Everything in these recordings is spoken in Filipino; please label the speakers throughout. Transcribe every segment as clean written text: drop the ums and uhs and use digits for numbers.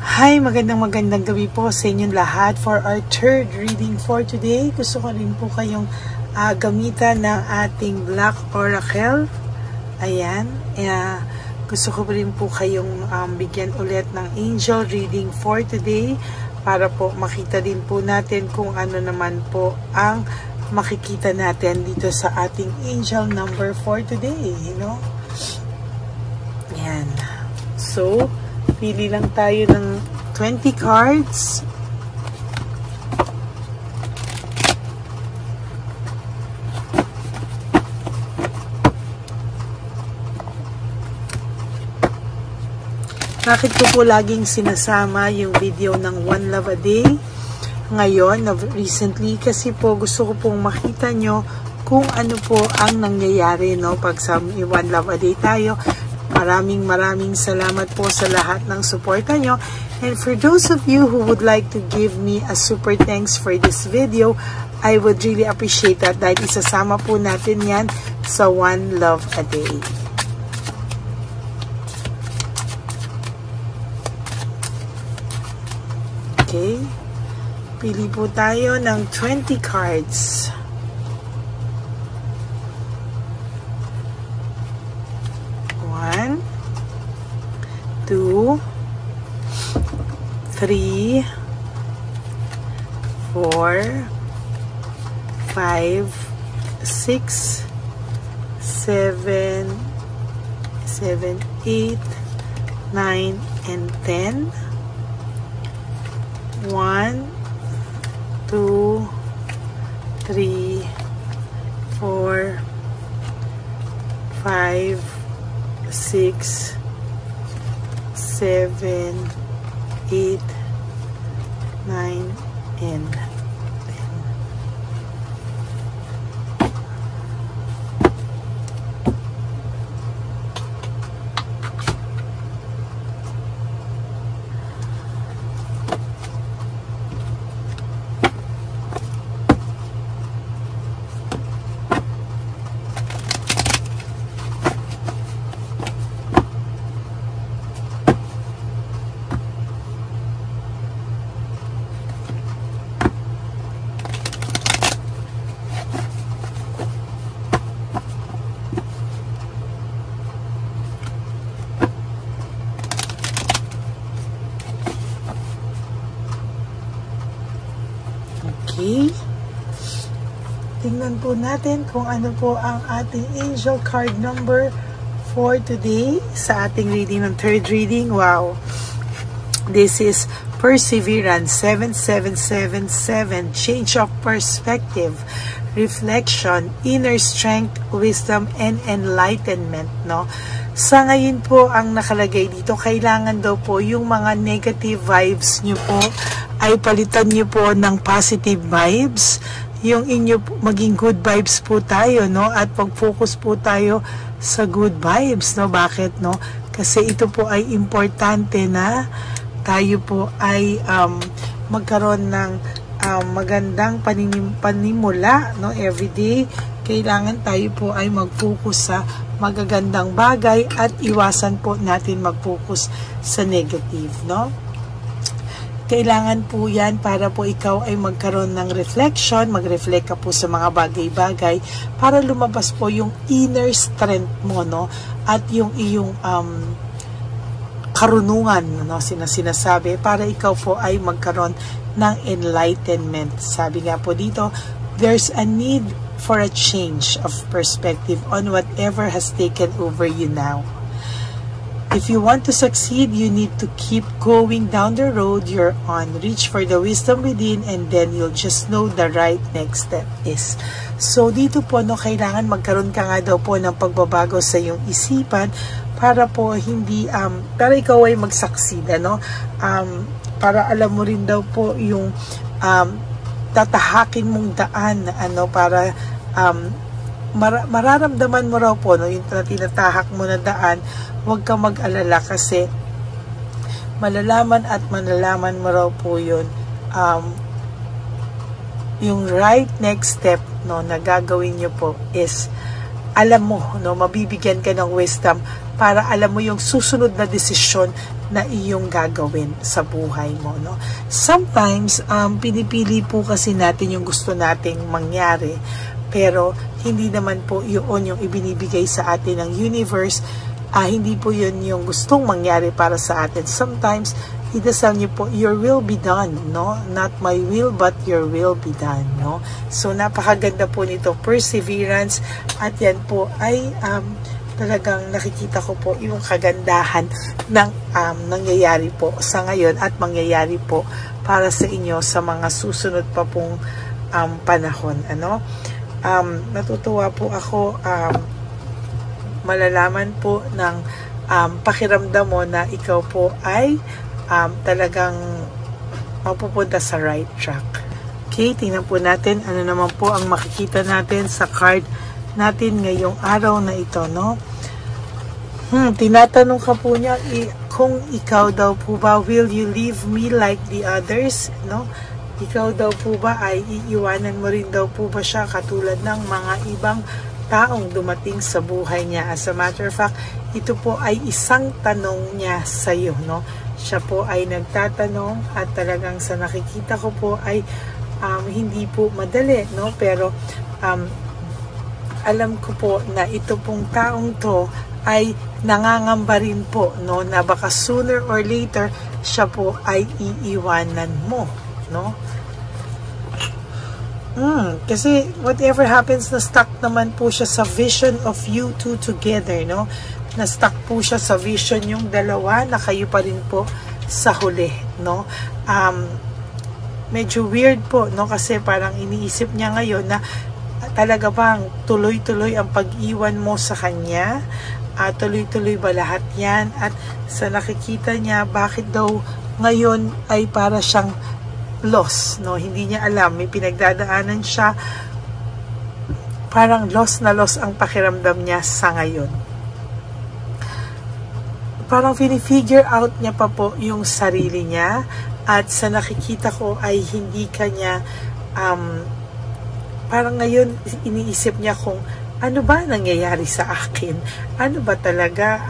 Speaker 1: Hi, magandang gabi po sa inyong lahat. For our third reading for today, gusto ko rin po kayong gamitan ng ating Black Oracle. Ayan. Gusto ko rin po kayong bigyan ulit ng angel reading for today para po makita din po natin kung ano naman po ang makikita natin dito sa ating angel number for today. Ayan. So, pili lang tayo ng 20 cards. Bakit ko po laging sinasama yung video ng One Love a Day ngayon, recently, kasi po gusto ko pong makita nyo kung ano po ang nangyayari, pag sa One Love a Day tayo. Maraming salamat po sa lahat ng suporta nyo. And for those of you who would like to give me a super thanks for this video, I would really appreciate that dahil isasama po natin yan sa One Love a Day. Okay. Pili po tayo ng 20 cards. 2, 3, 4, 5, 6, 7, 8, 9, and 10. 1, 2, 3, 4, 5, 6, 7, 8, 9, and 10. Okay. Tingnan po natin kung ano po ang ating angel card number for today sa ating reading ng third reading. Wow. This is Perseverance 7777, change of perspective, reflection, inner strength, wisdom, and enlightenment, Sa ngayon po ang nakalagay dito, kailangan daw po yung mga negative vibes nyo po ay palitan nyo po ng positive vibes. Yung inyo maging good vibes po tayo, at pag-focus po tayo sa good vibes, Bakit, Kasi ito po ay importante na tayo po ay magkaroon ng magandang panimula, everyday. Kailangan tayo po ay mag-focus sa magagandang bagay at iwasan po natin mag-focus sa negative, Kailangan po yan para po ikaw ay magkaroon ng reflection, mag-reflect ka po sa mga bagay-bagay para lumabas po yung inner strength mo, at yung iyong karunungan, sinasabi, para ikaw po ay magkaroon ng enlightenment. Sabi nga po dito, there's a need for a change of perspective on whatever has taken over you now. If you want to succeed, you need to keep going down the road you're on. Reach for the wisdom within, and then you'll just know the right next step is. So, dito po, kailangan magkaroon ka nga daw po ng pagbabago sa iyong isipan para po hindi, para ikaw ay mag-succeed, para alam mo rin daw po yung tatahakin mong daan, para mararamdaman mo raw po, yung tinatahak mo na daan. Huwag ka mag-alala kasi malalaman at malalaman mo raw po yun, yung right next step na gagawin nyo po is alam mo, mabibigyan ka ng wisdom para alam mo yung susunod na desisyon na iyong gagawin sa buhay mo, no? Sometimes, pinipili po kasi natin yung gusto nating mangyari, pero hindi naman po yun yung ibinibigay sa atin ng universe. Hindi po yun yung gustong mangyari para sa atin. Sometimes, idasal niyo po, your will be done, no? Not my will, but your will be done, no? So, napakaganda po nito, perseverance, at yan po ay, talagang nakikita ko po yung kagandahan ng nangyayari po sa ngayon at mangyayari po para sa inyo sa mga susunod pa pong panahon, ano? Natutuwa po ako, malalaman po ng pakiramdam mo na ikaw po ay talagang mapupunta sa right track. Okay, tingnan po natin ano naman po ang makikita natin sa card natin ngayong araw na ito, no? Tinatanong ka po niya kung ikaw daw po ba, will you leave me like the others, no? Ikaw daw po ba ay iiwanan mo rin daw po ba siya katulad ng mga ibang taong dumating sa buhay niya? As a matter of fact, ito po ay isang tanong niya sa iyo, no? Siya po ay nagtatanong at talagang sa nakikita ko po ay hindi po madali, no? Pero alam ko po na ito pong taong to ay nangangamba rin po, no, na baka sooner or later siya po ay iiwanan mo, no? Kasi whatever happens, na-stuck naman po siya sa vision of you two together, no? Na-stuck po siya sa vision yung dalawa na kayo pa rin po sa huli, no? Medyo weird po, no? Kasi parang iniisip niya ngayon na talaga bang tuloy-tuloy ang pag-iwan mo sa kanya? Tuloy-tuloy ba lahat yan? At sa nakikita niya, bakit daw ngayon ay para siyang lost, no? Hindi niya alam, may pinagdadaanan siya, parang lost na lost ang pakiramdam niya sa ngayon. Parang figure out niya pa po yung sarili niya, at sa nakikita ko ay hindi kanya parang ngayon iniisip niya kung ano ba nangyayari sa akin? Ano ba talaga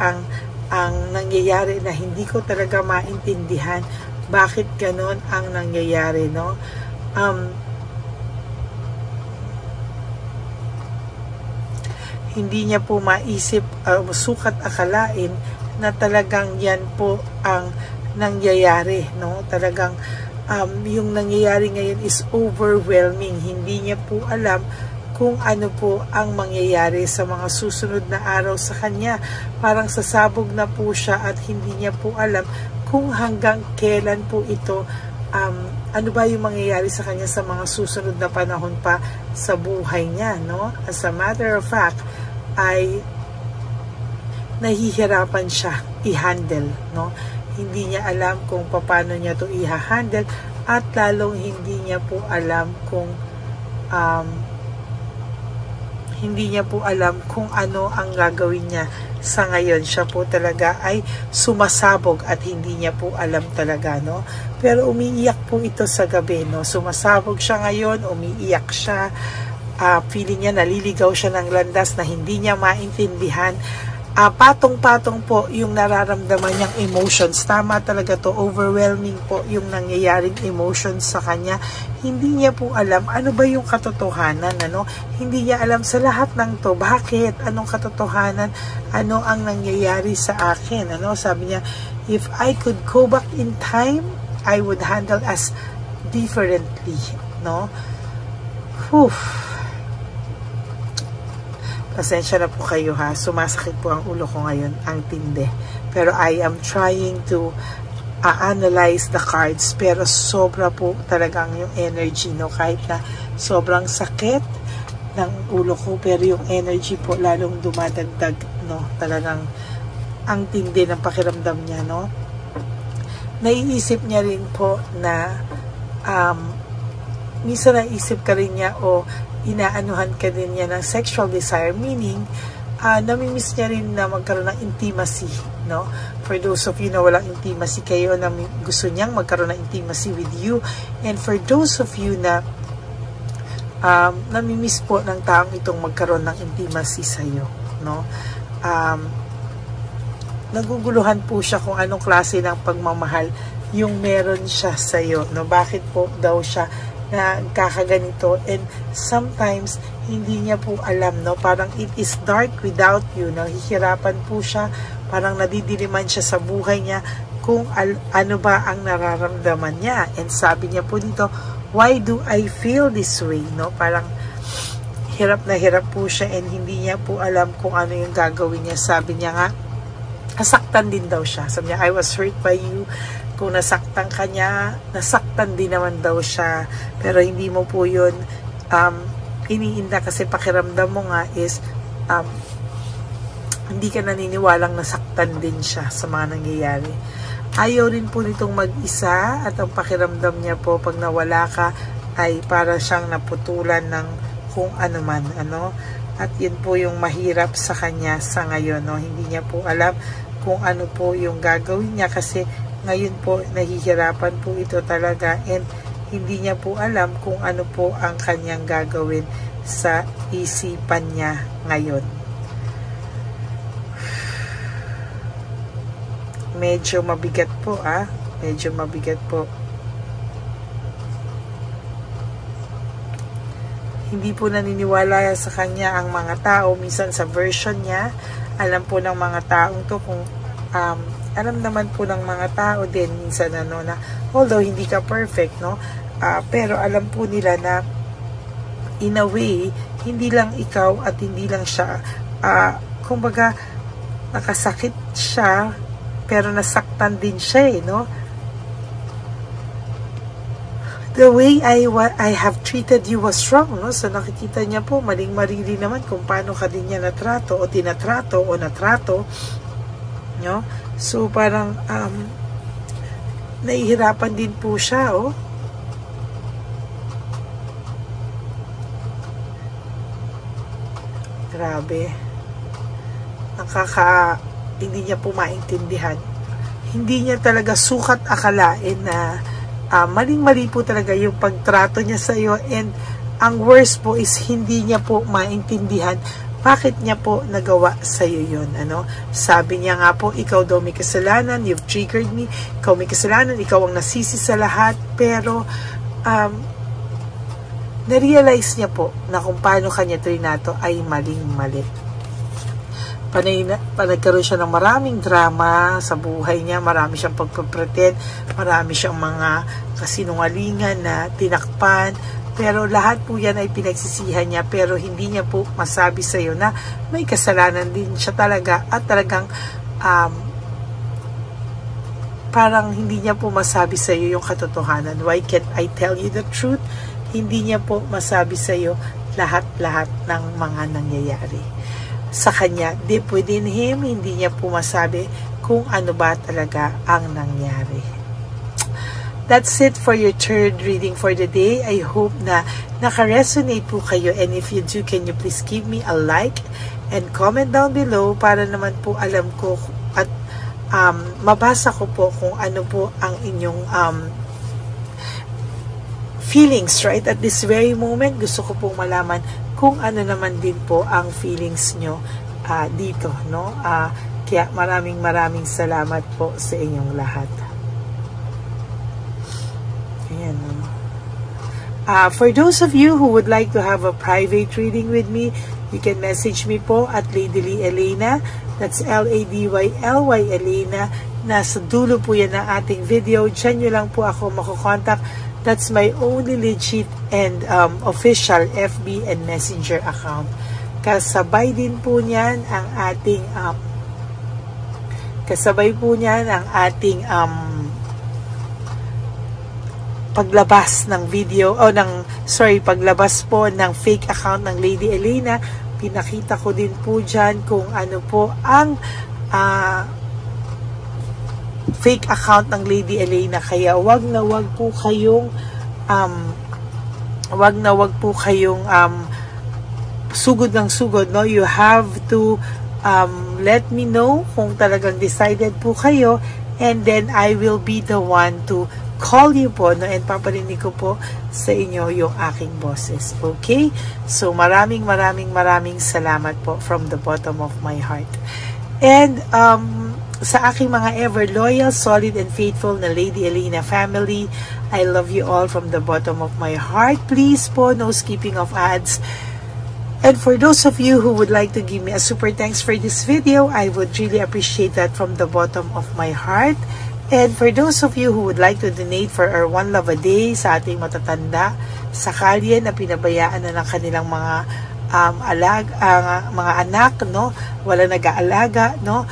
Speaker 1: ang nangyayari na hindi ko talaga maintindihan? Bakit ganon ang nangyayari, no? Hindi niya po maisip, sukat akalain na talagang yan po ang nangyayari, no? Talagang yung nangyayari ngayon is overwhelming. Hindi niya po alam kung ano po ang mangyayari sa mga susunod na araw sa kanya. Parang sasabog na po siya at hindi niya po alam kung hanggang kailan po ito, ano ba yung mangyayari sa kanya sa mga susunod na panahon pa sa buhay niya, no? As a matter of fact, ay nahihirapan siya i-handle, no? Hindi niya alam kung paano niya to i-handle, at lalong hindi niya po alam kung ano ang gagawin niya sa ngayon. Siya po talaga ay sumasabog at hindi niya po alam talaga, no? Pero umiiyak po ito sa gabi, no? Sumasabog siya ngayon, umiiyak siya, feeling niya naliligaw siya ng landas na hindi niya maintindihan. Patong-patong po yung nararamdaman niyang emotions. Tama talaga to, overwhelming po yung nangyayaring emotions sa kanya. Hindi niya po alam ano ba yung katotohanan, ano? Hindi niya alam sa lahat ng to. Bakit? Anong katotohanan? Ano ang nangyayari sa akin? Ano? Sabi niya, if I could go back in time, I would handle as differently, no? Whew. Pasensya na po kayo, ha. Sumasakit po ang ulo ko ngayon, ang tindi. Pero I am trying to analyze the cards. Pero sobra po talagang yung energy, no? Kahit na sobrang sakit ng ulo ko, pero yung energy po lalong dumadagdag, no? Talagang ang tindi ng pakiramdam niya, no? Naiisip niya rin po na minsan naisip ka rin niya o inaanuhan ka din niya ng sexual desire, meaning namimiss niya rin na magkaroon ng intimacy, no? For those of you na walang intimacy kayo, na gusto niyang magkaroon ng intimacy with you, and for those of you na namimiss po ng taong itong magkaroon ng intimacy sa iyo, no? naguguluhan po siya kung anong klase ng pagmamahal yung meron siya sa'yo, no? Bakit po daw siya na kakaganito, and sometimes hindi niya po alam, no? Parang it is dark without you, no? Hihirapan po siya, parang nadidiliman siya sa buhay niya kung ano ba ang nararamdaman niya. And sabi niya po dito, why do I feel this way, no? Parang hirap na hirap po siya and hindi niya po alam kung ano yung gagawin niya. Sabi niya nga, nasaktan din daw siya. Sabi niya, I was hurt by you. Kung nasaktan ka niya, nasaktan din naman daw siya. Pero hindi mo po yun iniinda kasi pakiramdam mo nga is hindi ka naniniwalang nasaktan din siya sa mga nangyayari. Ayaw rin po nitong mag-isa at ang pakiramdam niya po pag nawala ka ay para siyang naputulan ng kung ano man, ano. At yun po yung mahirap sa kanya sa ngayon, no? Hindi niya po alam kung ano po yung gagawin niya kasi ngayon po nahihirapan po ito talaga and hindi niya po alam kung ano po ang kanyang gagawin sa isipan niya ngayon. Medyo mabigat po, medyo mabigat po. Hindi po naniniwala sa kanya ang mga tao. Minsan sa version niya, alam po ng mga taong to kung alam naman po ng mga tao din minsan ano na although hindi ka perfect, no, pero alam po nila na in a way hindi lang ikaw at hindi lang siya kumbaga nakasakit siya pero nasaktan din siya, no. The way I have treated you was wrong, no. So nakikita niya po maling-mali naman kung paano ka din niya natrato o tinatrato o natrato, no. So, parang, nahihirapan din po siya, oh. Grabe. Hindi niya po maintindihan. Hindi niya talaga sukat akalain na maling-mali po talaga yung pagtrato niya sa iyo, and ang worst po is hindi niya po maintindihan bakit niya po nagawa sa'yo yun, ano? Sabi niya nga po, ikaw daw may kasalanan, you've triggered me, ikaw may kasalanan, ikaw ang nasisi sa lahat, pero na-realize niya po na kung paano kanya trinato ay maling-mali. Nagkaroon siya ng maraming drama sa buhay niya, marami siyang pagpapretend, marami siyang mga kasinungalingan na tinakpan, pero lahat po yan ay pinagsisihan niya, pero hindi niya po masabi sa iyo na may kasalanan din siya talaga at talagang parang hindi niya po masabi sa iyo yung katotohanan. Why can't I tell you the truth? Hindi niya po masabi sa iyo lahat-lahat ng mga nangyayari sa kanya. Deep within him, hindi niya po masabi kung ano ba talaga ang nangyari. That's it for your third reading for the day. I hope na naka-resonate po kayo, and if you do, can you please give me a like and comment down below para naman po alam ko at mabasa ko po kung ano po ang inyong feelings right at this very moment. Gusto ko pong malaman kung ano naman din po ang feelings nyo dito, no? Kaya maraming salamat po sa inyong lahat. Ayan. For those of you who would like to have a private reading with me, you can message me po at Lady Lee Elena. That's L-A-D-Y-L-Y Elena. Nasa dulo po yan ng ating video. Diyan nyo lang po ako makukontak. That's my only legit and official FB and Messenger account. Kasabay din po niyan ang ating paglabas ng video paglabas po ng fake account ng Lady Elena. Pinakita ko din po dyan kung ano po ang fake account ng Lady Elena. Kaya wag na wag po kayong sugod ng sugod, no? You have to let me know kung talagang decided po kayo, and then I will be the one to call you po, no? And paparinig ko po sa inyo yung aking boses. Okay? So maraming salamat po from the bottom of my heart. And sa aking mga ever loyal, solid, and faithful na Lady Elena family, I love you all from the bottom of my heart. Please po, no skipping of ads. And for those of you who would like to give me a super thanks for this video, I would really appreciate that from the bottom of my heart. And for those of you who would like to donate for our One Love a Day sa ating matatanda sa kalye na pinabayaan na ng kanilang mga mga anak, no, wala nag-aalaga, no,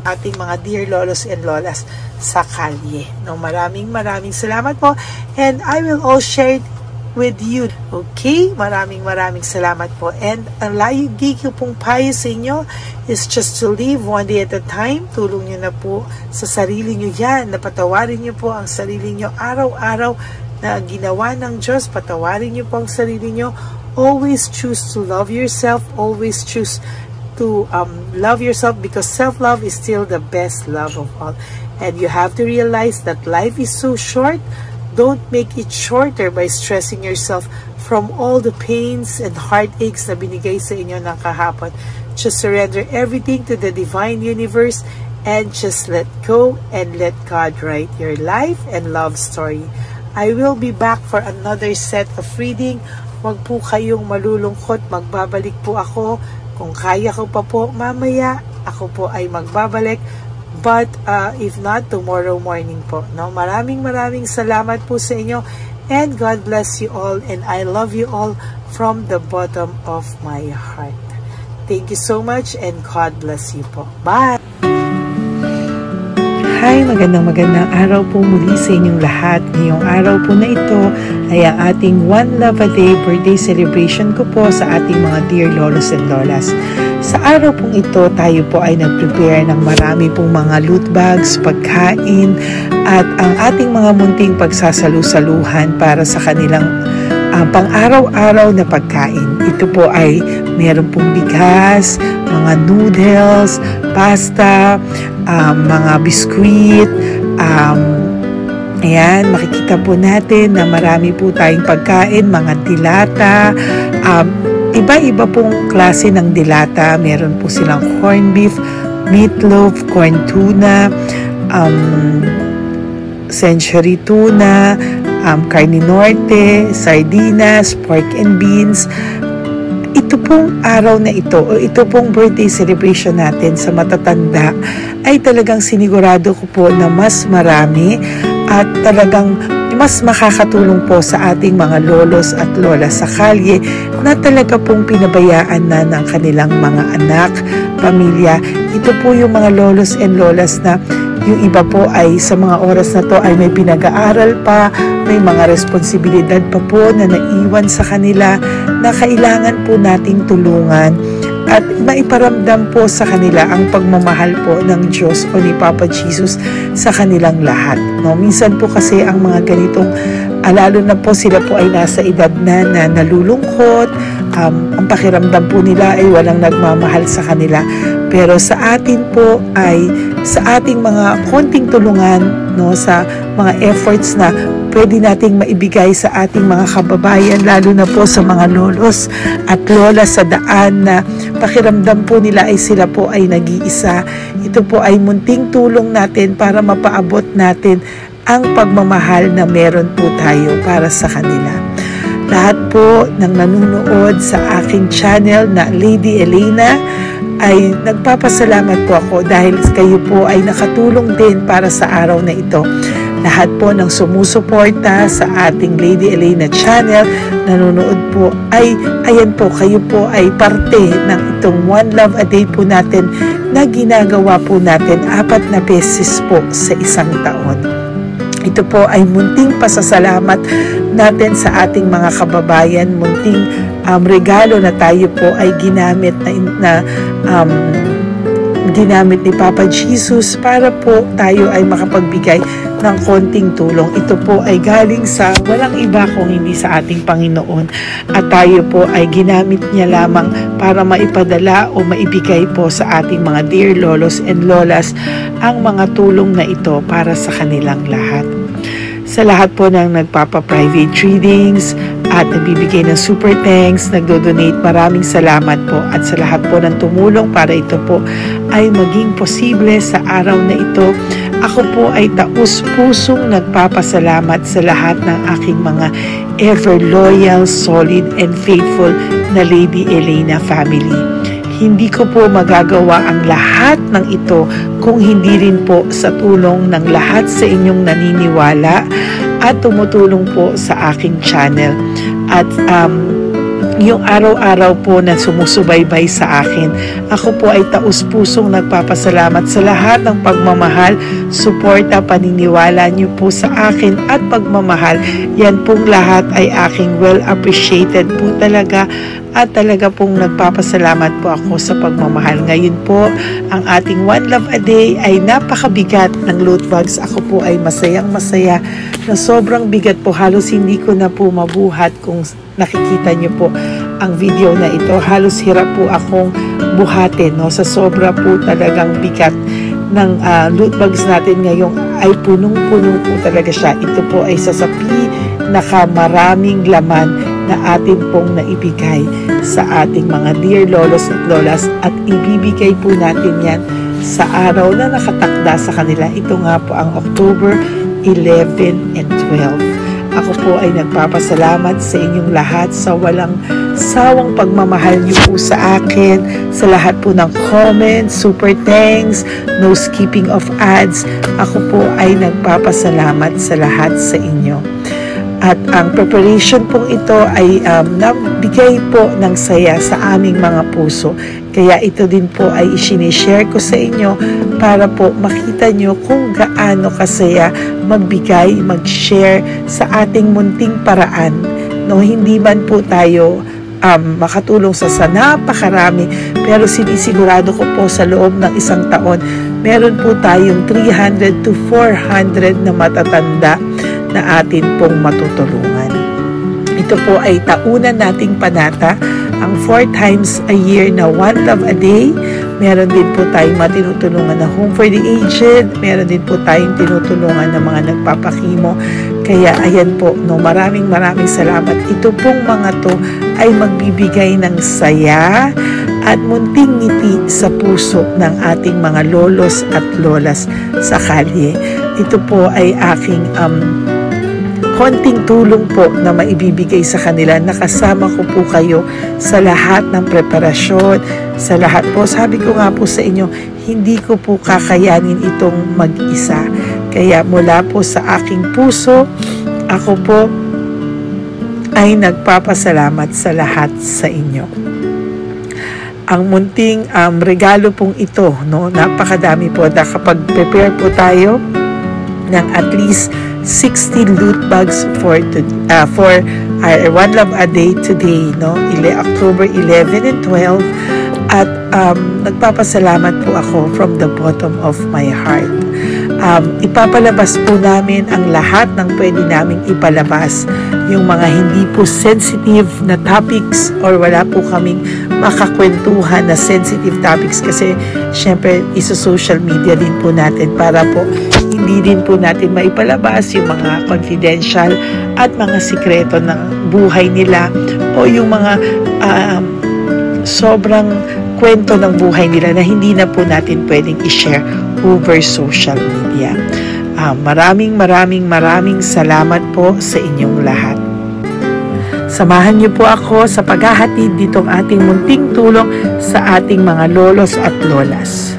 Speaker 1: ating mga dear lolos and lolas sa kalye, no. Maraming salamat po, and I will all share it with you. Okay, maraming salamat po. And ang lagi ko pong payo sa inyo is just to live one day at a time. Tulong nyo na po sa sarili nyo yan. Napatawarin nyo po ang sarili nyo araw-araw na ginawa ng Diyos. Patawarin nyo po ang sarili nyo. Always choose to love yourself. Always choose to love yourself, because self-love is still the best love of all. And you have to realize that life is so short. Don't make it shorter by stressing yourself from all the pains and heartaches na binigay sa inyo ng kahapon. Just surrender everything to the divine universe and just let go and let God write your life and love story. I will be back for another set of reading. Huwag po kayong malulungkot. Magbabalik po ako. Kung kaya ko pa po mamaya, ako po ay magbabalik. But if not, tomorrow morning po. No? Maraming salamat po sa inyo. And God bless you all. And I love you all from the bottom of my heart. Thank you so much and God bless you po. Bye! Hi! Magandang araw po muli sa inyong lahat. Ngayong araw po na ito ay ang ating One Love a Day birthday celebration ko po sa ating mga dear lolos and lolas. Sa araw pong ito, tayo po ay nag-prepare ng marami pong mga loot bags, pagkain, at ang ating mga munting pagsasalu-saluhan para sa kanilang pang-araw-araw na pagkain. Ito po ay meron pong bigas, mga noodles, pasta, mga biskuit, ayan, makikita po natin na marami po tayong pagkain, mga dilata, iba-iba pong klase ng dilata. Meron po silang corned beef, meatloaf, corn tuna, century tuna, carne norte, sardinas, pork and beans. Ito pong araw na ito, o ito pong birthday celebration natin sa matatanda, ay talagang sinigurado ko po na mas marami at talagang mas makakatulong po sa ating mga lolos at lolas sa kalye na talaga pong pinabayaan na ng kanilang mga anak, pamilya. Ito po yung mga lolos and lolas na yung iba po ay sa mga oras na to ay may pinag-aaral pa, may mga responsibilidad pa po na naiwan sa kanila na kailangan po nating tulungan at maiparamdam po sa kanila ang pagmamahal po ng Diyos o ni Papa Jesus sa kanilang lahat. No? Minsan po kasi ang mga ganitong, lalo na po sila po ay nasa edad na nalulungkot, ang pakiramdam po nila ay walang nagmamahal sa kanila. Pero sa atin po ay sa ating mga konting tulungan, no, sa mga efforts na pwede nating maibigay sa ating mga kababayan, lalo na po sa mga lolos at lola sa daan na pakiramdam po nila ay sila po ay nag-iisa. Ito po ay munting tulong natin para mapaabot natin ang pagmamahal na meron po tayo para sa kanila. Lahat po ng nanonood sa aking channel na Lady Elena ay nagpapasalamat po ako dahil kayo po ay nakatulong din para sa araw na ito. Lahat po ng sumusuporta sa ating Lady Elena channel, nanonood po, ay ayan po, kayo po ay parte ng itong One Love a Day po natin na ginagawa po natin 4 na beses po sa isang taon. Ito po ay munting pasasalamat natin sa ating mga kababayan, munting regalo na tayo po ay ginamit ginamit ni Papa Jesus para po tayo ay makapagbigay ng konting tulong. Ito po ay galing sa walang iba kung hindi sa ating Panginoon at tayo po ay ginamit niya lamang para maipadala o maibigay po sa ating mga dear lolos and lolas ang mga tulong na ito para sa kanilang lahat. Sa lahat po ng nagpapa-private readings, at nagbibigay ng super thanks, nagdo-donate. Maraming salamat po at sa lahat po ng tumulong para ito po ay maging posible sa araw na ito. Ako po ay taus-pusong nagpapasalamat sa lahat ng aking mga ever loyal, solid, and faithful na Lady Elena family. Hindi ko po magagawa ang lahat ng ito kung hindi rin po sa tulong ng lahat sa inyong naniniwala at tumutulong po sa aking channel. At yung araw-araw po na sumusubaybay sa akin. Ako po ay taus-pusong nagpapasalamat sa lahat ng pagmamahal, suporta, paniniwala niyo po sa akin at pagmamahal. Yan pong lahat ay aking well appreciated po talaga at talaga pong nagpapasalamat po ako sa pagmamahal. Ngayon po, ang ating One Love a Day ay napakabigat ng loot bags. Ako po ay masayang-masaya na sobrang bigat po. Halos hindi ko na po mabuhat kung nakikita niyo po ang video na ito. Halos hirap po akong buhatin, no? Sa sobra po talagang bigat ng loot bags natin ngayon ay punong-puno po talaga siya. Ito po ay sasapi nakamaraming laman na atin pong naibigay sa ating mga dear lolos at lolas at ibibigay po natin yan sa araw na nakatakda sa kanila. Ito nga po ang October 11 and 12. Ako po ay nagpapasalamat sa inyong lahat sa walang sawang pagmamahal niyo po sa akin, sa lahat po ng comments, super thanks, no skipping of ads. Ako po ay nagpapasalamat sa lahat sa inyo. At ang preparation pong ito ay nabigay po ng saya sa aming mga puso. Kaya ito din po ay isinishare ko sa inyo para po makita nyo kung gaano kasaya magbigay, mag-share sa ating munting paraan. No, hindi man po tayo makatulong sa napakarami, pero sinisigurado ko po sa loob ng isang taon, meron po tayong 300 to 400 na matatanda na atin pong matutulungan. Ito po ay taunan nating panata, ang 4 times a year na One Love a Day. Meron din po tayong matinutulungan na Home for the Aged, meron din po tayong tinutulungan ng mga nagpapakimo. Kaya ayan po, no, maraming salamat. Ito pong mga to ay magbibigay ng saya at munting ngiti sa puso ng ating mga lolos at lolas sa kalye. Ito po ay aking konting tulong po na maibibigay sa kanila. Nakasama ko po kayo sa lahat ng preparasyon, sa lahat po. Sabi ko nga po sa inyo, hindi ko po kakayanin itong mag-isa. Kaya mula po sa aking puso, ako po ay nagpapasalamat sa lahat sa inyo. Ang munting regalo pong ito, no, napakadami po. Kapag prepare po tayo ng at least 60 loot bags for our One Love a Day today, no? October 11 and 12. At nagpapasalamat po ako from the bottom of my heart. Ipapalabas po namin ang lahat ng pwede naming ipalabas. Yung mga hindi po sensitive na topics or wala po kaming makakwentuhan na sensitive topics kasi syempre isa-social media din po natin para po hindi din po natin maipalabas yung mga confidential at mga sikreto ng buhay nila o yung mga sobrang kwento ng buhay nila na hindi na po natin pwedeng i-share over social media. Maraming salamat po sa inyong lahat. Samahan niyo po ako sa paghahatid ditong ating munting tulong sa ating mga lolos at lolas.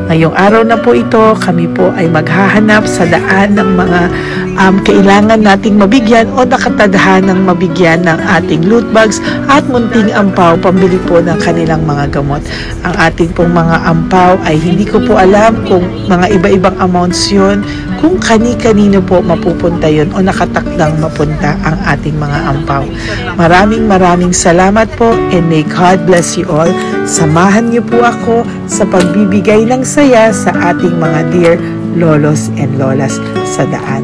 Speaker 1: Ngayong araw na po ito, kami po ay maghahanap sa daan ng mga kailangan nating mabigyan o nakatadhanang mabigyan ng ating loot bags at munting ampaw pambili po ng kanilang mga gamot. Ang ating pong mga ampaw ay hindi ko po alam kung mga iba-ibang amounts yun, kung kani-kanino po mapupunta yun o nakatakdang mapunta ang ating mga ampaw. Maraming salamat po and may God bless you all. Samahan niyo po ako sa pagbibigay ng saya sa ating mga dear lolos and lolas sa daan.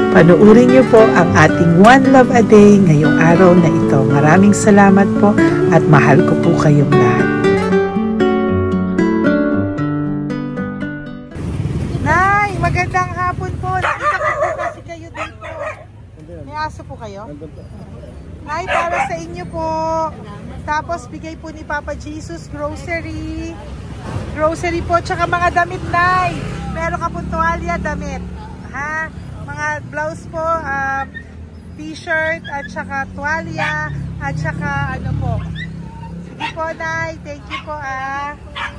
Speaker 1: Panuurin niyo po ang ating One Love a Day ngayong araw na ito. Maraming salamat po at mahal ko po kayong lahat. Nay, magandang hapon po. Nakita ko po kasi kayo dito. May aso po kayo? Ay, para sa inyo po. Tapos, bigay po ni Papa Jesus, grocery. Grocery po, tsaka mga damit, Nay. Meron ka po tuwalya, damit. Ha? Mga blouse po, t-shirt, at tsaka tuwalya, at tsaka ano po. Sige po, Nay. Thank you po,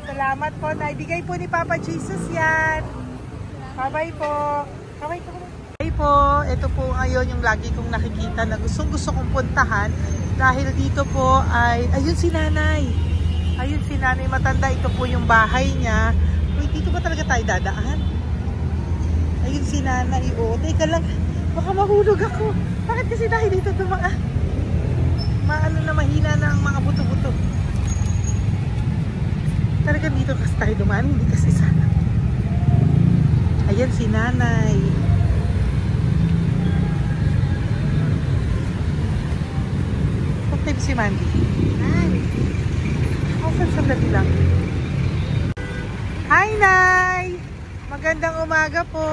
Speaker 1: Salamat po, Nay. Bigay po ni Papa Jesus yan. Bye-bye po. Bye-bye po. Bye po. Ito po ngayon yung lagi kong nakikita na gusto kong puntahan. Dahil dito po ay, ayun si Nanay. Ayun si Nanay matanda. Ito po yung bahay niya. Uy, dito ba talaga tayo dadaan? Ayun si Nanay. O, teka lang. Baka mahulog ako. Bakit kasi dahil dito tumaan? Maano na mahina na ang mga buto-buto. Talagang dito kasi tayo dumaan. Hindi kasi sana. Ayan si Nanay. Si Mandy. Sandali lang. Hi, Nay! Magandang umaga po.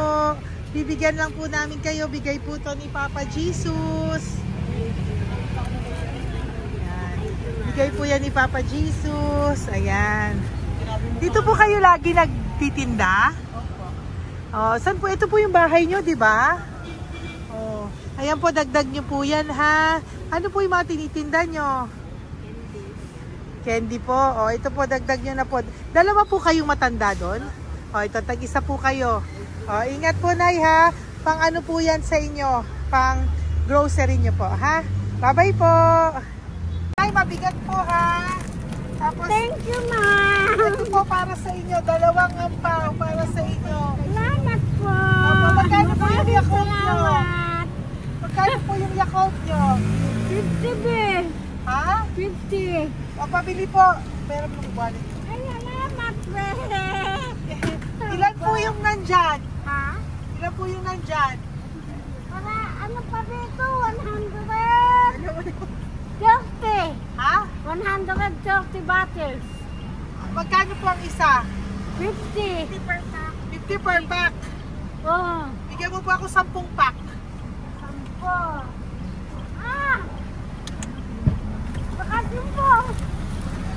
Speaker 1: Bibigyan lang po namin kayo. Bigay po to ni Papa Jesus. Ayan. Bigay po yan ni Papa Jesus. Ayan. Dito po kayo lagi nagtitinda? Oh, saan po? Ito po yung bahay nyo, di ba? Oh. Ayan po, dagdag nyo po yan, ha? Ano po yung mga tinitinda nyo? Candy po. O, ito po, dagdag nyo na po. Dalawa po kayong matanda doon. O, ito, tag-isa po kayo. O, ingat po, Nay, ha? Pang ano po yan sa inyo? Pang grocery nyo po, ha? Bye-bye po. Ay, mabigat po, ha? Tapos, thank you, Ma. Ito po para sa inyo. Dalawang ampaw para sa inyo. Salamat po. Magkano po yung Yakult nyo? Magkano po yung Yakult nyo? 50 be. Ha? 50. O, pabili po. Meron pong wallet. Ay, salamat be. Ilan po yung nandyan? Ha? Ilan po yung nandyan? Para, ano pa dito? 130. Ha? 130 bottles. Magkano po ang isa? 50. 50 per pack. 50 per pack. Oo. Bigyan mo po ako 10 pack. 10. Ah! Bakit po?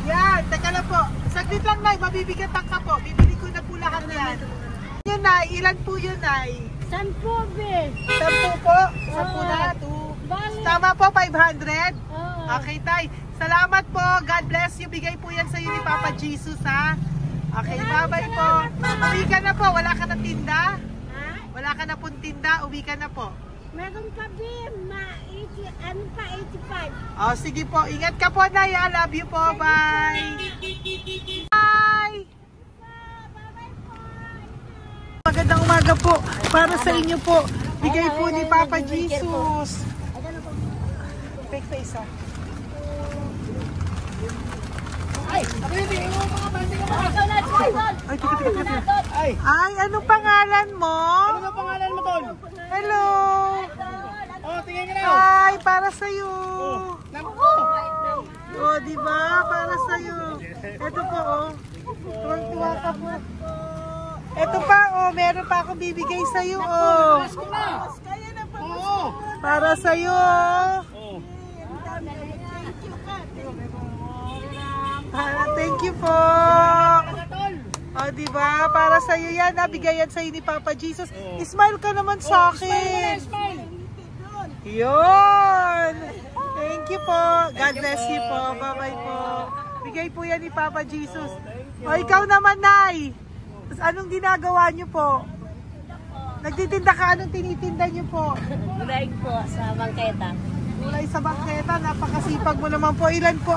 Speaker 1: Yan, teka lang po. Saglit lang, Nay. Mabibigatan ka po. Bibili ko na po lahat yan. Yun, Nay. Ilan po yun, Nay? 10 be. 10 po? 10 na. 2. Tama po, 500? Okay, Tay. Salamat po. God bless you. Bigay po yan sa iyo ni Papa Jesus, ha? Okay, bye-bye po. Uwi ka na po. Wala ka na tinda? Wala ka na pong tinda. Uwi ka na po. Meron pa din. Ano pa, 85. Oh, sige po. Ingat ka po, Nay. I love you po. Bye. Bye. Magandang umaga po. Para sa inyo po. Bigay po ni Papa Jesus. Fake face, ha? Ay, anong pangalan mo? Ano pangalan mo, Tol? Hello. Oh, tingin ka na. Ay, para sa'yo. Oh, diba? Para sa'yo. Ito po, oh. Tuwang-tuwa ka po. Ito pa, oh. Meron pa akong bibigay sa'yo, oh. Para sa'yo, oh. Thank you po. O, diba? Para sa'yo yan. Nabigayan sa'yo ni Papa Jesus. Smile ka naman sa akin. Yun. Thank you po. God bless you po. Bye-bye po. Bigay po yan ni Papa Jesus. O, ikaw naman, Nay. Anong ginagawa niyo po? Nagtitinda ka? Anong tinitinda niyo po?
Speaker 2: Gulay po sa bangketa.
Speaker 1: Gulay sa bangketa. Napakasipag mo naman po. Ilan po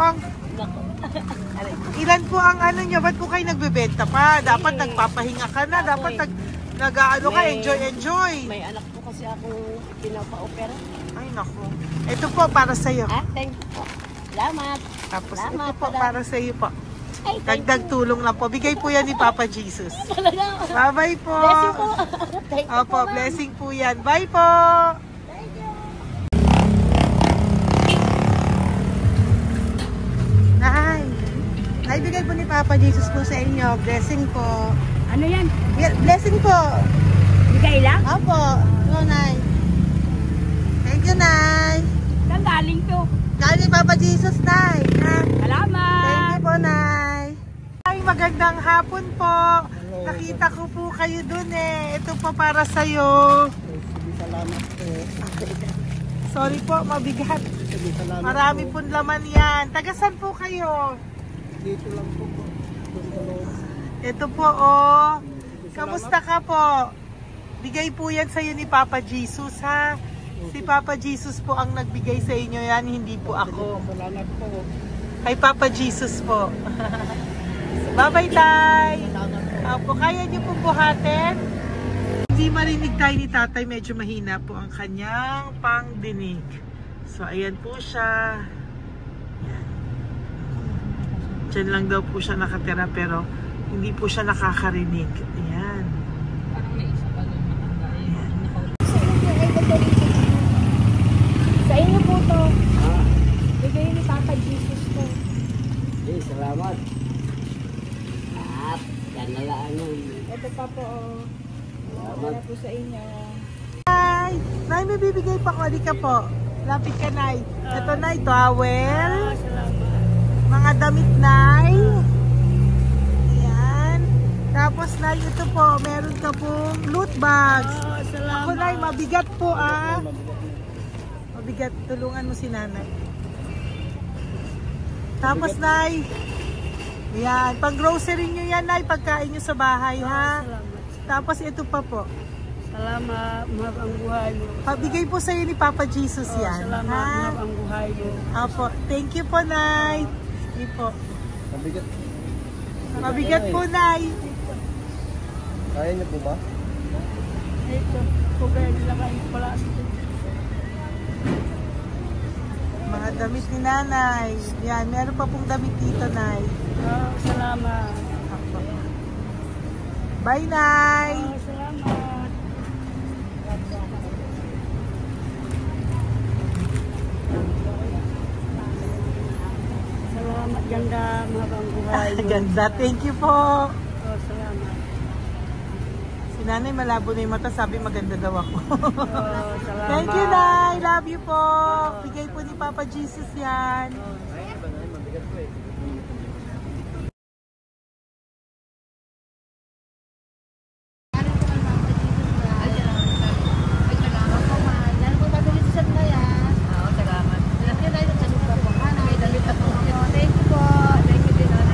Speaker 1: ang ano nyo? Ba't po kayo nagbebenta pa? Dapat nagpapahinga ka na. Dapat nag-ano ka, enjoy.
Speaker 2: May anak po kasi akong pinapa-opera.
Speaker 1: Ay, naku. Ito po para sa'yo.
Speaker 2: Thank you po. Salamat.
Speaker 1: Tapos ito po para sa'yo po. Dagdag tulong lang po. Bigay po yan ni Papa Jesus. Bye-bye po.
Speaker 2: Blessing po.
Speaker 1: Opo, blessing po yan. Bye po. Ay, bigay po ni Papa Jesus po sa inyo. Blessing po.
Speaker 2: Ano yan?
Speaker 1: Blessing po.
Speaker 2: Bigay lang?
Speaker 1: Opo. No, Nay. Thank Thank you, Nay.
Speaker 2: Saan galing to?
Speaker 1: Galing Papa Jesus, Nay. Ha?
Speaker 2: Salamat!
Speaker 1: Thank you po, Nay. Ay, magandang hapon po. Nakita ko po kayo dun eh. Ito po para sa'yo.
Speaker 3: Salamat po.
Speaker 1: Sorry po, mabigat. Marami pong laman yan. Tagasan po kayo?
Speaker 3: Dito lang po po.
Speaker 1: Ito po, oh. Kamusta ka po? Bigay po yan sa'yo ni Papa Jesus, ha? Si Papa Jesus po ang nagbigay sa inyo yan, hindi po ako.
Speaker 3: Salamat po.
Speaker 1: Kay Papa Jesus po. Bye-bye, Tay! Opo, kaya niyo po buhatin? Hindi marinig tayo ni Tatay, medyo mahina po ang kanyang pangdinig. So, ayan po siya. Ayan. Diyan lang daw po siya nakatira pero hindi po siya nakakarinig. Ayan.
Speaker 2: Parang may isa pa doon makanda.
Speaker 1: Ayan.
Speaker 2: Sa inyo po to. Bigay ni Papa Jesus to.
Speaker 3: Salamat. At yan na lang yun.
Speaker 2: Ito pa po. Para po sa inyo.
Speaker 1: Nay! Nay, may bibigay pa ko. Halika po. Lapit ka, Nay. Ito, Nay, towel.
Speaker 2: Salamat.
Speaker 1: Mga damit, Nay. Ayan. Tapos, Nay, ito po. Meron ka pong loot bags.
Speaker 2: Salamat.
Speaker 1: Ako, Nay, mabigat po, ah. Mabigat. Tulungan mo si Nanay. Tapos, Nay. Ayan. Pang grocery nyo yan, Nay. Pagkain nyo sa bahay, ha?
Speaker 2: Salamat.
Speaker 1: Tapos, ito pa po.
Speaker 2: Salamat. Mahal ang buhay mo.
Speaker 1: Pabigay po sa'yo ni Papa Jesus yan.
Speaker 2: Salamat.
Speaker 1: Ha?
Speaker 2: Mahal ang buhay mo.
Speaker 1: Apo. Thank you po, Nay. Sige po.
Speaker 3: Mabigat.
Speaker 1: Mabigat po, Nay.
Speaker 3: Kaya niyo po ba?
Speaker 2: Ito. Kugay nila kayo pala.
Speaker 1: Mga damit ni Nanay. Yan, meron pa pong damit dito, Nay.
Speaker 2: Salamat.
Speaker 1: Apo. Bye, Nay.
Speaker 2: Salamat. Salamat, ganda. Mahal ang buhay mo.
Speaker 1: Ganda. Thank you po.
Speaker 2: Salamat.
Speaker 1: Si Nanay malabo na yung mata. Sabi maganda daw ako.
Speaker 2: Salamat.
Speaker 1: Thank you, Nay. Love you po. Bigay po ni Papa Jesus yan.
Speaker 3: Mabigat po eh.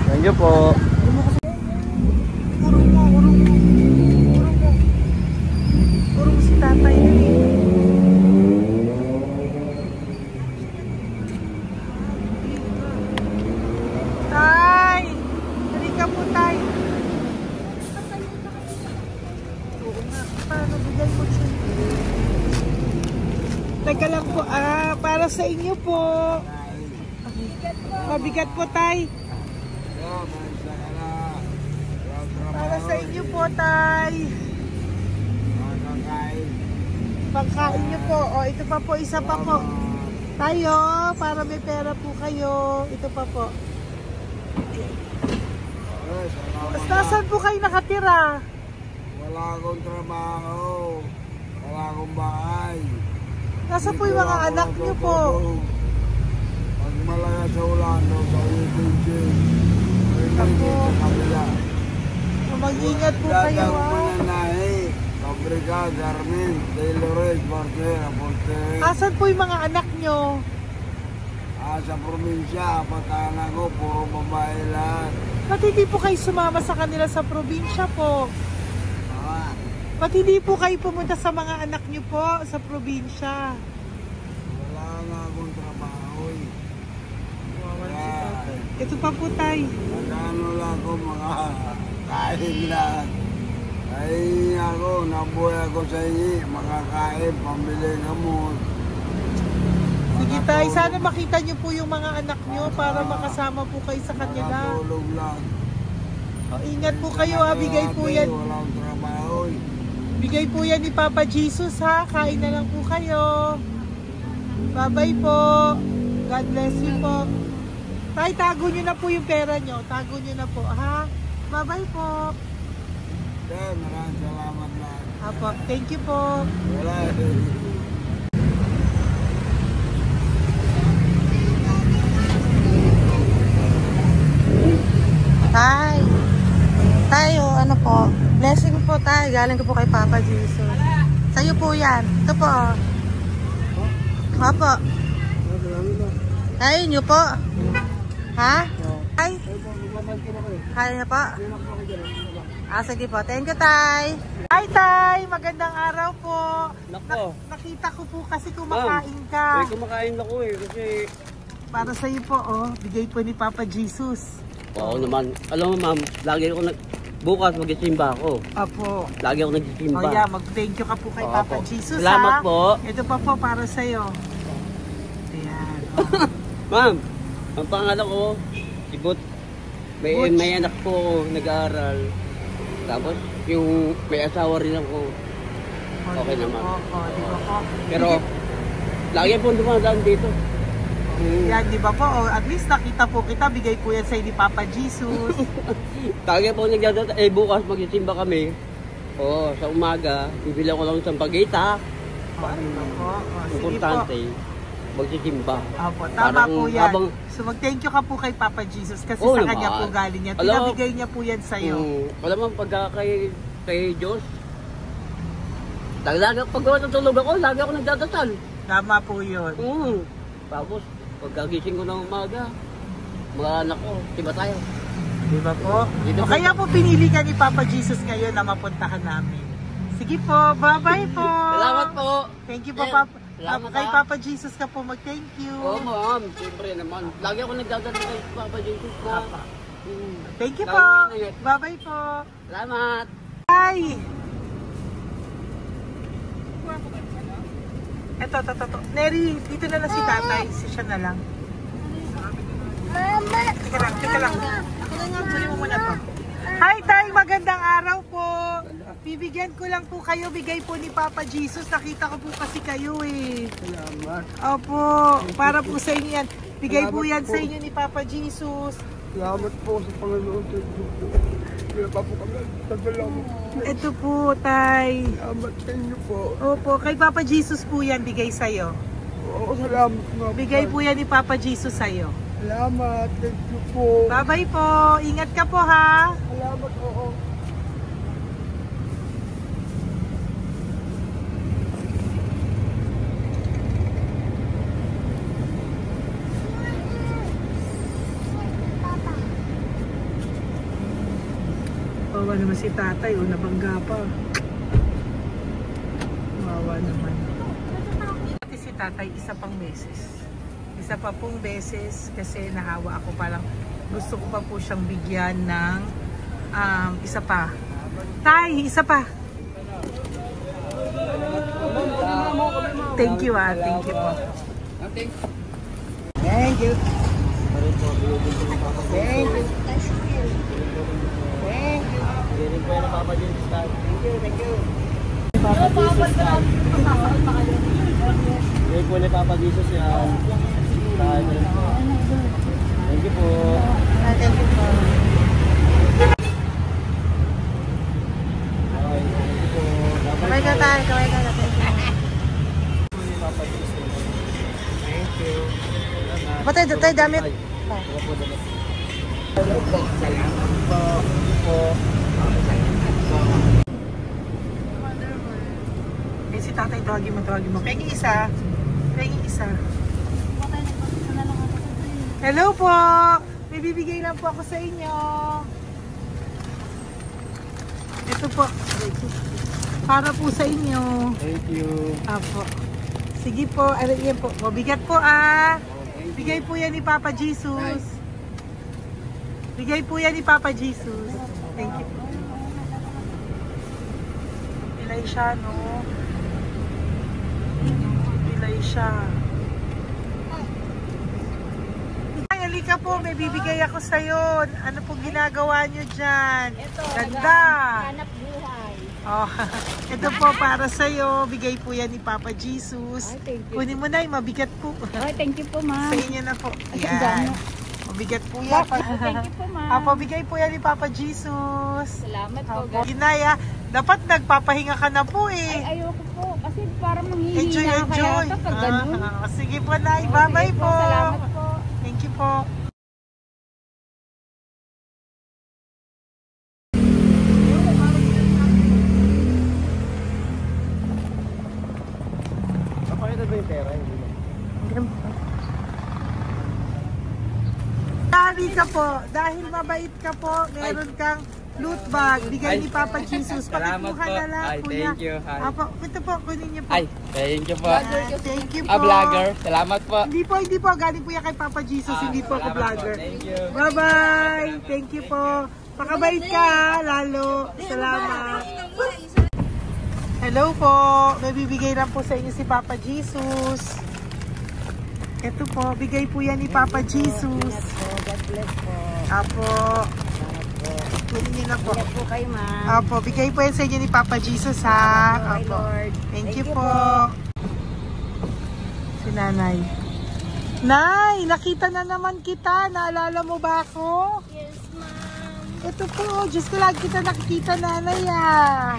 Speaker 3: Thank you po.
Speaker 1: Urong mo, urong mo. Urong mo. Urong si Tatay na eh. Tay! Halika po, Tay. Oo nga. Paano bigay mo siya? Teka lang po. Para sa inyo po. Mabigat po, Tay. Para sa inyo po, Tay. Pagkain nyo po. O, ito pa po, isa pa po. Tayo, para may pera po kayo. Ito pa po. Nasaan po kayo nakatira?
Speaker 3: Wala akong trabaho. Wala akong bahay.
Speaker 1: Nasa po yung mga anak nyo po?
Speaker 3: Pag malaya sa ulan, sa ulitin.
Speaker 1: Ako. Mag-ingat po kayo,
Speaker 3: Mananahe, Pabrika, Garmin, Taylorage, Bartera, Portere.
Speaker 1: Asan po yung mga anak nyo?
Speaker 3: Sa probinsya, patahan ko, puro babae lahat.
Speaker 1: Ba't hindi po kayo sumama sa kanila sa probinsya po?
Speaker 3: Ah,
Speaker 1: Ba't hindi po kayo pumunta sa mga anak nyo po sa probinsya?
Speaker 3: wala nga akong trabaho eh.
Speaker 1: Ito pa po, Tay.
Speaker 3: Magkano lang ako mga kain lang. Ay ako, nabuhay ako sa inyo, makakain, pambili gamot.
Speaker 1: Sige, Tay. Sana makita nyo po yung mga anak nyo para makasama po kayo sa kanila.
Speaker 3: Makatulog lang.
Speaker 1: O, ingat po kayo, ha. Bigay po yan.
Speaker 3: Walang trabaho eh.
Speaker 1: Bigay po yan ni Papa Jesus, ha. Kain na lang po kayo. Bye-bye po. God bless you po. Tay, tago nyo na po yung pera nyo. Tago nyo na po, ha. Bye-bye po.
Speaker 3: Maraming salamat lang.
Speaker 1: Apo, thank you po.
Speaker 3: Wala eh.
Speaker 4: Tay. Tayo, ano po? Blessing po tayo. Galing ko po kay Papa Jesus. Sa'yo po yan. Ito po. Opo. Ay, nyo po. Ha? Ay. Kaya niyo po? Sige po. Thank you, Tay.
Speaker 1: Hi, Tay! Magandang araw po.
Speaker 5: Nako.
Speaker 1: Nakita ko po kasi kumakain ka.
Speaker 5: Kumakain ako kasi...
Speaker 1: Para sa iyo po, bigay po ni Papa Jesus.
Speaker 5: Oo naman. Alam mo ma'am, lagi ako bukas magsisimba ako.
Speaker 1: Apo.
Speaker 5: Lagi ako nagsisimba.
Speaker 1: Mag-thank you ka po kay
Speaker 5: Oo,
Speaker 1: Papa
Speaker 5: po.
Speaker 1: Jesus.
Speaker 5: Salamat po.
Speaker 1: Ito pa po para sa iyo. Ayan.
Speaker 5: Ma'am, ang pangalan ko, si Butch. May anak ko nag-aaral. Tapos yung may asawa rin ako. Okay naman.
Speaker 1: Di ba po?
Speaker 5: Pero lagi po dumadaan dito.
Speaker 1: Yan, di ba po? At least nakita po kita, bigay po yan sa ni Papa Jesus.
Speaker 5: Lagi po nagdadaan. Bukas magsisimba kami. Sa umaga, bibili ko lang isang pagita. Importante. Magsisimba.
Speaker 1: Opo, tama po yan.
Speaker 5: Habang,
Speaker 1: so mag-thank you ka po kay Papa Jesus kasi sa kanya po galing yan. Pinabigay niya po yan sa'yo.
Speaker 5: Alam mo, pagka kay Diyos, lagi pag natulog ako, lagi ako nagdadasal.
Speaker 1: Tama po yun.
Speaker 5: Tapos, pagkagising ko ng umaga, mga anak ko, diba tayo?
Speaker 1: Di ba po? Kaya po pinili ka ni Papa Jesus ngayon na mapuntahan namin. Sige po, bye-bye po.
Speaker 5: Salamat po.
Speaker 1: Thank you po, Papa. Kay Papa Jesus ka po mag-thank you.
Speaker 5: Oo, ma'am. Siyempre naman. Lagi ako nagdadala kay Papa Jesus po.
Speaker 1: Thank you po. Bye-bye po.
Speaker 5: Salamat.
Speaker 1: Bye. Ito. Neri, dito na lang si tatay. Siya na lang. Mama! Teka lang. Sali mo muna to. Hi, Tay! Magandang araw po. Bibigyan ko lang po kayo. Bigay po ni Papa Jesus. Nakita ko po kasi kayo eh.
Speaker 3: Salamat.
Speaker 1: Opo. Para po sa inyo yan. Bigay po yan sa inyo ni Papa Jesus.
Speaker 3: Salamat po sa Panginoon sa Diyos po. Kaya pa po kami. Salamat.
Speaker 1: Ito po, Tay.
Speaker 3: Salamat sa inyo po.
Speaker 1: Opo. Kay Papa Jesus po yan. Bigay sa'yo.
Speaker 3: Oo, salamat nga.
Speaker 1: Bigay po yan ni Papa Jesus sa'yo.
Speaker 3: Salamat. Thank you po.
Speaker 1: Bye-bye po. Ingat ka po, ha?
Speaker 3: Salamat po.
Speaker 1: Wawa naman si tatay, nabangga pa. Wawa naman. Pati si tatay, isa pang beses. Isa pa pong beses kasi nahawa ako, parang gusto ko pa po siyang bigyan ng isa pa. Tay, isa pa. Thank you thank you po.
Speaker 3: Thank you.
Speaker 1: Thank you.
Speaker 5: Hindi po yan ang Papa Jesus. Thank you.
Speaker 1: Papa Jesus.
Speaker 5: Hindi po ni Papa Jesus yan. Thank you po.
Speaker 1: Thank you po.
Speaker 4: Kamay ka tayo, kamay ka natin.
Speaker 5: Thank you.
Speaker 4: Patay, tayo damit.
Speaker 1: Si tatay, tawagin mo. Pengi isa. Hello po! May bibigay lang po ako sa inyo. Ito po. Para po sa inyo.
Speaker 3: Thank you.
Speaker 1: Apo. Sige po. Yan po. Mabigat po Bigay po yan ni Papa Jesus. Bigay po yan ni Papa Jesus. Thank you po. Pilay siya, no? Pilay siya. Ay, halika po. May bibigay ako sa'yo. Ano pong ginagawa nyo dyan?
Speaker 2: Ito,
Speaker 1: Ganda.
Speaker 2: hanap buhay.
Speaker 1: Oh, ito po para sa'yo. Bigay po yan ni Papa Jesus.
Speaker 2: Ay, thank you.
Speaker 1: Kunin mo na, mabigat po.
Speaker 2: Ay, thank you po, ma'am.
Speaker 1: Sa inyo na po.
Speaker 2: Ay,
Speaker 1: Yan.
Speaker 2: dami.
Speaker 1: Mabigat po yan.
Speaker 2: Thank you po, ma'am.
Speaker 1: Apo, bigay po yan ni Papa Jesus.
Speaker 2: Salamat po,
Speaker 1: Apo, Ginaya, dapat nagpapahinga ka na po eh.
Speaker 2: Ay, ayoko po. Kasi parang manghihina
Speaker 1: Enjoy.
Speaker 2: kaya kapag ganun.
Speaker 1: Sige po, Nay. Bye-bye
Speaker 2: Sige
Speaker 1: po.
Speaker 2: Salamat po.
Speaker 1: Thank you po.
Speaker 5: Nandun ba yung pera?
Speaker 1: Dahil ka po, dahil mabait ka po, meron kang loot bag, bigay ni Papa Jesus.
Speaker 5: Salamat
Speaker 1: Pakikuha
Speaker 5: po.
Speaker 1: na lang,
Speaker 5: Ay,
Speaker 1: kuya.
Speaker 5: thank you. Ay.
Speaker 1: Apo, ito po, kunin niyo po.
Speaker 5: Ay, thank you po.
Speaker 1: Thank you po.
Speaker 5: Vlogger. Salamat po.
Speaker 1: Hindi po, galing po yan kay Papa Jesus, hindi po ako
Speaker 5: Salamat
Speaker 1: vlogger.
Speaker 5: po. Thank you.
Speaker 1: Bye-bye! Thank you po. Pakabait ka, lalo. Salamat. Hello po. May bibigay lang po sa inyo si Papa Jesus. Ito po, bigay po yan ni Papa Jesus.
Speaker 2: God bless po.
Speaker 1: Apo. Kunin niyo na po.
Speaker 2: Ingat po kayo, ma'am.
Speaker 1: Apo, bigay po yan sa inyo ni Papa Jesus, ha?
Speaker 2: Salamat po,
Speaker 1: Apo.
Speaker 2: Lord.
Speaker 1: Thank you po. Si Nanay. Nay, nakita na naman kita. Naalala mo ba ako?
Speaker 2: Yes, ma'am.
Speaker 1: Ito po, just lang kita nakikita, Nanay, ah.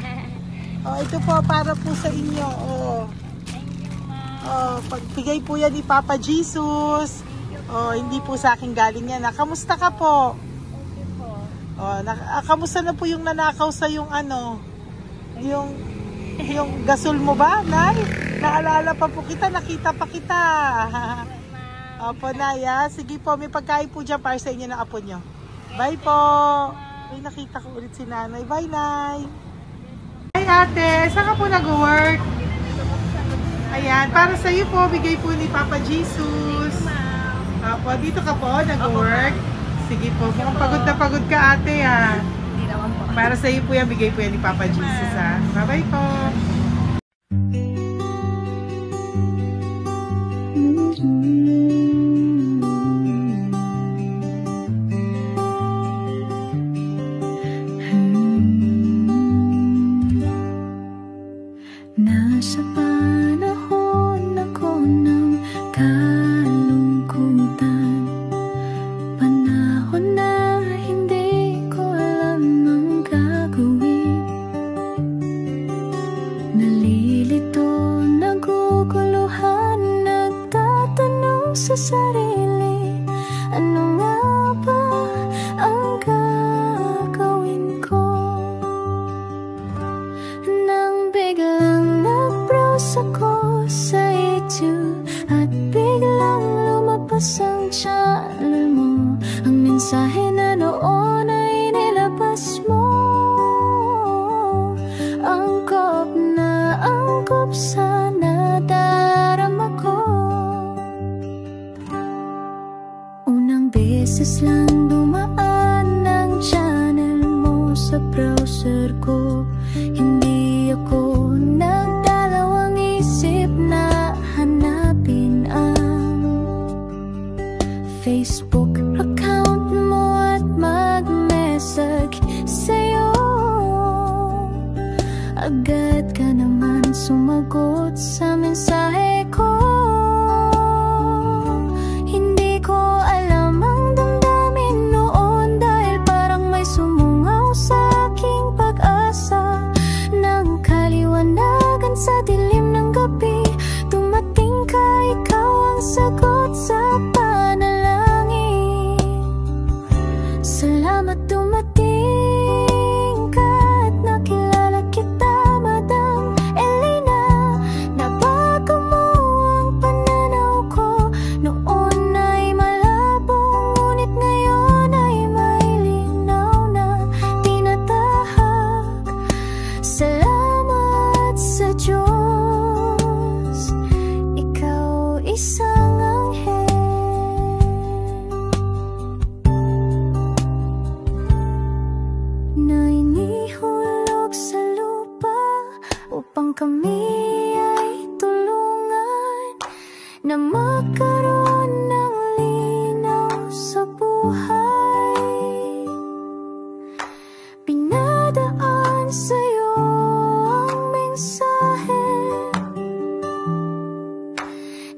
Speaker 1: Oh, ito po, para po sa inyo. Oh.
Speaker 2: Thank you, ma'am.
Speaker 1: Oh, pagbigay po yan ni Papa Jesus. Oh, hindi po sa akin galing yan. Kamusta ka po?
Speaker 2: Okay po.
Speaker 1: Oh, kamusta na po yung nanakaw sa yung ano? Yung gasol mo ba, Nay? Naalala pa po kita, nakita pa kita. Opo, Nay, ah. Sige po, may pagkain po dyan para sa inyo ng apo nyo. Bye po. Ay, nakita ko ulit si Nanay. Bye, Nay. Hi, ate. Saan ka po nag-work? Ayan, para sa iyo po, bigay po ni Papa Jesus. Opo, dito ka po, nag-work. Sige po, mukhang pagod na pagod ka, ate, ha.
Speaker 2: Hindi naman po.
Speaker 1: Para sa iyo po yan, bigay po yan ni Papa Jesus, ha. Bye-bye po.
Speaker 6: Nasa panahon ako ng kalungkutan, panahon na hindi ko alam ang gagawin. Nalilito, naguguluhan, nagtatanong sa sarili, ano nga ba ang gagawin ko? Nang biglang nag-browse ako sa YouTube at biglang lumabas ang channel mo, ang mensahe na noon ay nilabas mo. Angkop sa nadarama ko. Unang beses lang dumaan ang channel mo sa browser ko. Hindi ako nagdalawang isip na hanapin ang Facebook account mo at mag-message sa'yo. Agad ka naman sumagot sa mensahe ko. Hindi ko alam ang damdamin noon, dahil parang may sumungaw sa aking pag-asa. Nang kaliwanagan sa dilim ng gabi, dumating ka, ikaw ang sagot sa panalangin. Salamat dumating ka at nakilala kita, Madam Elena. Nabago mo ang pananaw ko. Noon ay malabo, ngunit ngayon ay may linaw na tinatahak. Salamat sa Diyos, ikaw isang anghel na inihulog sa lupa upang kami ay tulungan na magkaroon ng linaw sa buhay. Pinadaan sa'yo ang mensahe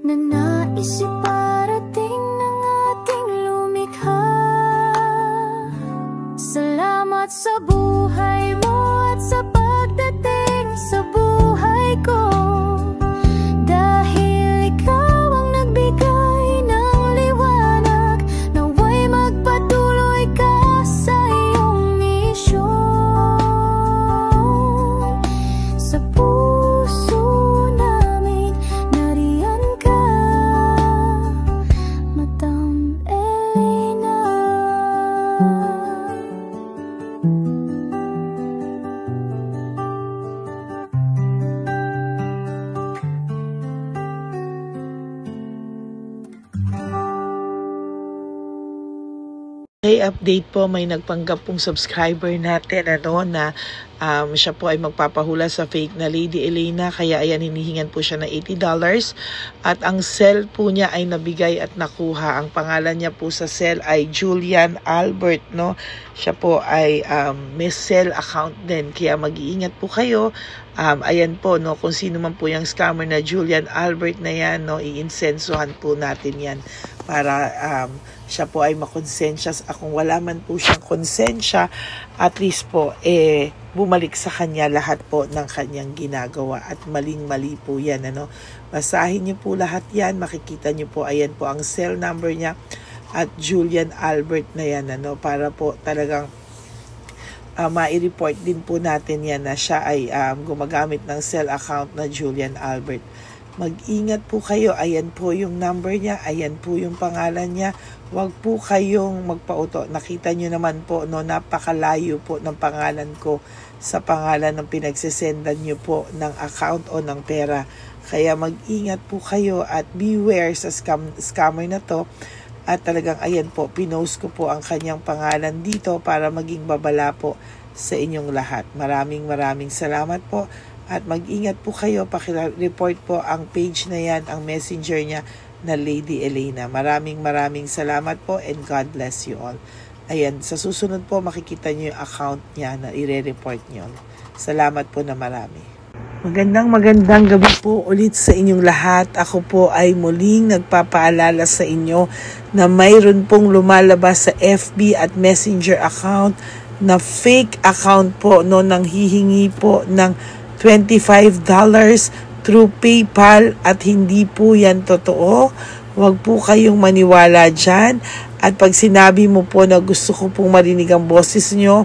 Speaker 6: na nais iparating ng ating lumikha. Salamat sa buhay mo at sa pagdating sa buhay ko, dahil ikaw ang nagbigay
Speaker 1: Okay, update po, may nagpanggap pong subscriber natin na siya po ay magpapahula sa fake na Lady Elena, kaya ayan, hinihingan po siya na $80 at ang cell po niya ay nabigay at nakuha. Ang pangalan niya po sa cell ay Julian Albert, no? Siya po ay may cell account din, kaya mag-iingat po kayo. Ayan po, no, kung sino man po yung scammer na Julian Albert na yan, no, iinsensuhan po natin yan para siya po ay makonsensya. Kung wala man po siyang konsensya, at least po bumalik sa kanya lahat po ng kanyang ginagawa, at maling-mali po yan, ano. Basahin niyo po lahat yan, makikita niyo po, ayan po ang cell number niya at Julian Albert na yan, ano, para po talagang ma-report din po natin yan na siya ay gumagamit ng cell account na Julian Albert. Mag-ingat po kayo, ayan po yung number niya, ayan po yung pangalan niya. Huwag po kayong magpauto. Nakita nyo naman po, no, napakalayo po ng pangalan ko sa pangalan ng pinagsesendan nyo po ng account o ng pera. Kaya mag-ingat po kayo at beware sa scammer na to. At talagang ayan po, pinost ko po ang kanyang pangalan dito para maging babala po sa inyong lahat. Maraming salamat po. At mag-ingat po kayo, pakireport po ang page na yan, ang messenger niya na Lady Elena. Maraming salamat po and God bless you all. Ayan, sa susunod po makikita niyo yung account niya na ire-report niyo. Salamat po na marami. Magandang gabi po ulit sa inyong lahat. Ako po ay muling nagpapaalala sa inyo na mayroon pong lumalabas sa FB at Messenger account na fake account po, no, nang hihingi po ng $25 through PayPal at hindi po yan totoo. Huwag po kayong maniwala dyan. At pag sinabi mo po na gusto ko pong marinig ang boses nyo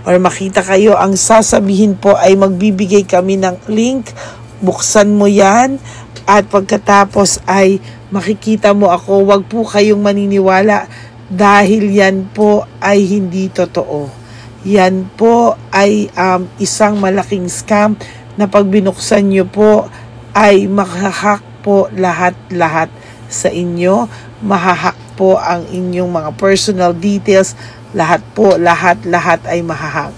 Speaker 1: or makita kayo, ang sasabihin po ay magbibigay kami ng link. Buksan mo yan at pagkatapos ay makikita mo ako. Huwag po kayong maniniwala dahil yan po ay hindi totoo. Yan po ay isang malaking scam na pag binuksan nyo po ay mahahack po lahat sa inyo. Mahahack po ang inyong mga personal details. Lahat ay mahahack.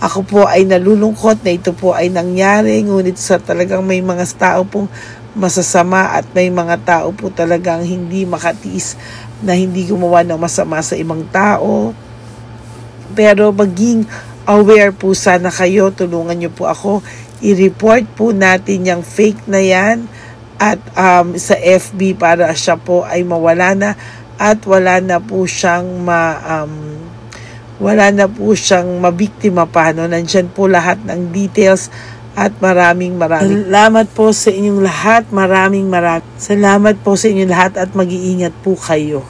Speaker 1: Ako po ay nalulungkot na ito po ay nangyari, ngunit sa talagang may mga tao pong masasama at may mga tao po talagang hindi makatiis na hindi gumawa ng masama sa ibang tao. Pero maging aware po sana kayo, tulungan nyo po ako, i-report po natin yung fake na yan at sa FB para siya po ay mawala na at wala na po siyang mabiktima pa, no? Nandyan po lahat ng details at maraming salamat po sa inyong lahat, maraming salamat po sa inyong lahat at mag-iingat po kayo.